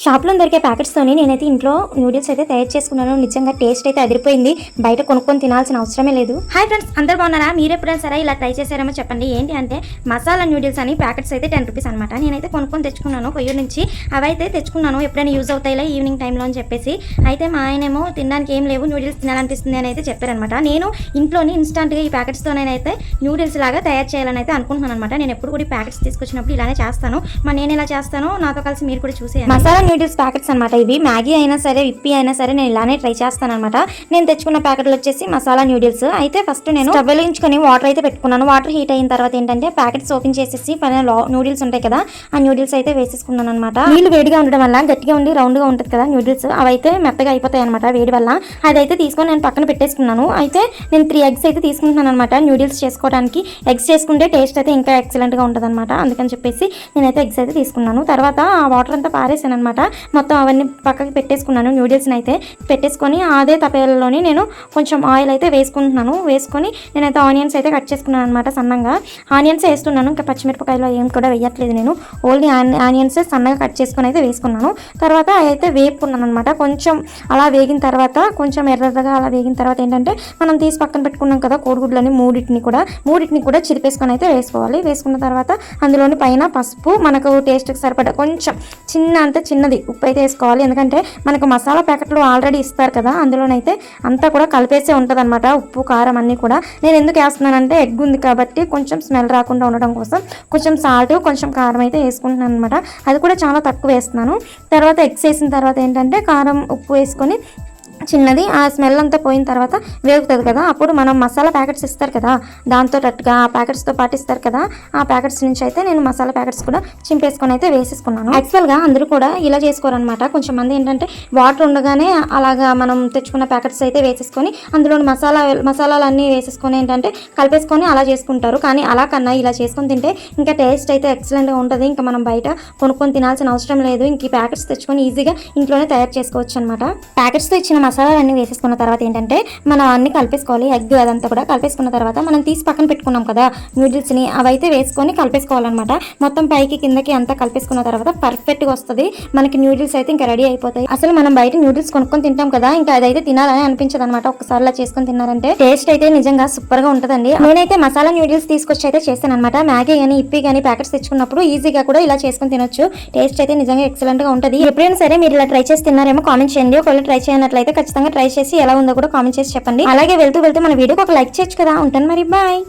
షాప్లో దొరికే ప్యాకెట్స్తోని నేనైతే ఇంట్లో నూడిల్స్ అయితే తయారు చేసుకున్నాను. నిజంగా టేస్ట్ అయితే అదిరిపోయింది. బయట కొనుక్కొని తినాల్సిన అవసరమే లేదు. హాయ్ ఫ్రెండ్స్, అందరు బాగున్నారా? మీరు ఎప్పుడైనా సరే ఇలా ట్రై చేశారేమో చెప్పండి. ఏంటి అంటే మసాలా నూడిల్స్ అని ప్యాకెట్స్ అయితే 10 రూపీస్ అనమాట. నేనైతే కొనుక్కొని తెచ్చుకున్నాను కొయ్యూరు నుంచి. అవైతే తెచ్చుకున్నాను, ఎప్పుడైనా యూజ్ అవుతాయిలే ఈవినింగ్ టైంలో అని చెప్పేసి. అయితే మా ఆయనేమో తినడానికి ఏం లేవు, నూడిల్స్ తినాలనిపిస్తుంది అని అయితే చెప్పారనమాట. నేను ఇంట్లోని ఇన్స్టాంట్గా ఈ ప్యాకెట్స్తోనైతే నూడిల్స్ లాగా తయారు చేయాలని అయితే అనుకుంటున్నాను అనమాట. నేను ఎప్పుడు కూడా ప్యాకెట్స్ తీసుకొచ్చినప్పుడు ఇలానే చేస్తాను. నేను ఎలా చేస్తానో నాతో కలిసి మీరు కూడా చూసేయండి. మసాలా నూడిల్స్ ప్యాకెట్స్ అనమాట ఇవి. మ్యాగీ అయినా సరే, ఇప్పి అయినా సరే నేను ఇలానే ట్రై చేస్తాను అనమాట. నేను తెచ్చుకున్న ప్యాకెట్లు వచ్చేసి మసాలా నూడిల్స్. అయితే ఫస్ట్ నేను స్టవ్ వెలిగించుకొని వాటర్ అయితే పెట్టుకున్నాను. వాటర్ హీట్ అయిన తర్వాత ఏంటంటే ప్యాకెట్స్ ఓపెన్ చేసేసి పైన నూడిల్స్ ఉంటాయి కదా, ఆ నూడిల్స్ అయితే వేసేసుకున్నాను అనమాట. నీళ్ళు వేడిగా ఉండడం వల్ల గట్టిగా ఉండి రౌండ్ గా ఉంటుంది కదా నూడిల్స్, అవైతే మెత్తగా అయిపోతాయి అనమాట వేడి వల్ల. అదైతే తీసుకొని నేను పక్కన పెట్టేసుకున్నాను. అయితే నేను 3 ఎగ్స్ అయితే తీసుకుంటున్నాను అనమాట నూడిల్స్ చేసుకోవడానికి. ఎగ్స్ చేసుకుంటే టేస్ట్ అయితే ఇంకా ఎక్సలెంట్ గా ఉంటుంది అనమాట. అందుకని చెప్పేసి నేనైతే ఎగ్స్ అయితే తీసుకున్నాను. తర్వాత ఆ వాటర్ అంతా పారేసాను అనమాట. మొత్తం అవన్నీ పక్కకి పెట్టేసుకున్నాను. నూడిల్స్ని అయితే పెట్టేసుకొని అదే తపేలలోని నేను కొంచెం ఆయిల్ అయితే వేసుకుంటున్నాను. వేసుకొని నేనైతే ఆనియన్స్ అయితే కట్ చేసుకున్నాను అనమాట సన్నగా. ఆనియన్స్ వేస్తున్నాను, ఇంకా పచ్చిమిరపకాయలు ఏం కూడా వేయట్లేదు నేను. ఓన్లీ ఆనియన్స్ సన్నగా కట్ చేసుకొని అయితే వేసుకున్నాను. తర్వాత అయితే వేపుకున్నాను అనమాట. కొంచెం అలా వేగిన తర్వాత, కొంచెం ఎర్రగా అలా వేగిన తర్వాత ఏంటంటే మనం తీసి పక్కన పెట్టుకున్నాం కదా కోడిగుడ్లని, మూడింటిని కూడా చిరిపేసుకొని అయితే వేసుకోవాలి. వేసుకున్న తర్వాత అందులోని పైన పసుపు, మనకు టేస్ట్కి సరిపడా కొంచెం చిన్నది ఉప్పు అయితే వేసుకోవాలి. ఎందుకంటే మనకు మసాలా ప్యాకెట్లు ఆల్రెడీ ఇస్తారు కదా, అందులోనైతే అంతా కూడా కలిపేసే ఉంటుంది అనమాట, ఉప్పు కారం అన్నీ కూడా. నేను ఎందుకు వేస్తున్నానంటే ఎగ్ ఉంది కాబట్టి కొంచెం స్మెల్ రాకుండా ఉండడం కోసం కొంచెం సాల్ట్, కొంచెం కారం అయితే వేసుకుంటున్నాను అనమాట. అది కూడా చాలా తక్కువ వేస్తున్నాను. తర్వాత ఎగ్స్ వేసిన తర్వాత ఏంటంటే కారం, ఉప్పు వేసుకొని చిన్నది ఆ స్మెల్ అంతా పోయిన తర్వాత వేగుతుంది కదా, అప్పుడు మనం మసాలా ప్యాకెట్స్ ఇస్తారు కదా, దాంతో తట్టుగా ఆ ప్యాకెట్స్తో పాటు ఇస్తారు కదా, ఆ ప్యాకెట్స్ నుంచి అయితే నేను మసాలా ప్యాకెట్స్ కూడా చింపేసుకొని అయితే వేసేసుకున్నాను. యాక్చువల్గా అందరూ కూడా ఇలా చేసుకోరనమాట. కొంచెం మంది ఏంటంటే వాటర్ ఉండగానే అలాగా మనం తెచ్చుకున్న ప్యాకెట్స్ అయితే వేసేసుకొని అందులోని మసాలాలు అన్నీ వేసేసుకొని ఏంటంటే కలిపేసుకొని అలా చేసుకుంటారు. కానీ అలా కన్నా ఇలా చేసుకొని తింటే ఇంకా టేస్ట్ అయితే ఎక్సలెంట్గా ఉంటుంది. ఇంకా మనం బయట కొనుక్కొని తినాల్సిన అవసరం లేదు. ఇంక ఈ ప్యాకెట్స్ తెచ్చుకొని ఈజీగా ఇంట్లోనే తయారు చేసుకోవచ్చు అనమాట. ప్యాకెట్స్తో ఇచ్చిన మసాలాలన్నీ వేసేసుకున్న తర్వాత ఏంటంటే మనం అన్ని కలిపేసుకోవాలి. ఎగ్ అదంతా కూడా కలిపేసుకున్న తర్వాత మనం తీసి పక్కన పెట్టుకున్నాం కదా నూడిల్స్ని, అవైతే వేసుకొని కలిపేసుకోవాలన్నమాట. మొత్తం పైకి కిందకి అంతా కలిపేసుకున్న తర్వాత పర్ఫెక్ట్గా వస్తుంది మనకి నూడిల్స్ అయితే ఇంకా రెడీ అయిపోతాయి. అసలు మనం బయట నూడిల్స్ కొనుక్కొని తింటాం కదా, ఇంకా అదైతే తినాలని అనిపించదు అనమాట. ఒకసారిలా చేసుకొని తిన్నారంటే టేస్ట్ అయితే నిజంగా సూపర్ గా ఉంటుందండి. నేనైతే మసాలా నూడిల్స్ తీసుకొచ్చి అయితే చేస్తాను అనమాట. మ్యాగీ కానీ, ఇప్పి కానీ ప్యాకెట్స్ తెచ్చుకున్నప్పుడు ఈజీగా కూడా ఇలా చేసుకొని తినొచ్చు. టేస్ట్ అయితే నిజంగా ఎక్సలెంట్ గా ఉంటుంది. ఎప్పుడైనా సరే మీరు ఇలా ట్రై చేసి తిన్నారేమో కామెంట్ చేయండి. ఒకవేళ ట్రై చేయనట్లయితే ఖచ్చితంగా ట్రై చేసి ఎలా ఉందో కూడా కామెంట్ చేసి చెప్పండి. అలాగే వెళ్తూ మన వీడియోకి ఒక లైక్ చేయొచ్చు కదా. ఉంటాను మరి, బాయ్.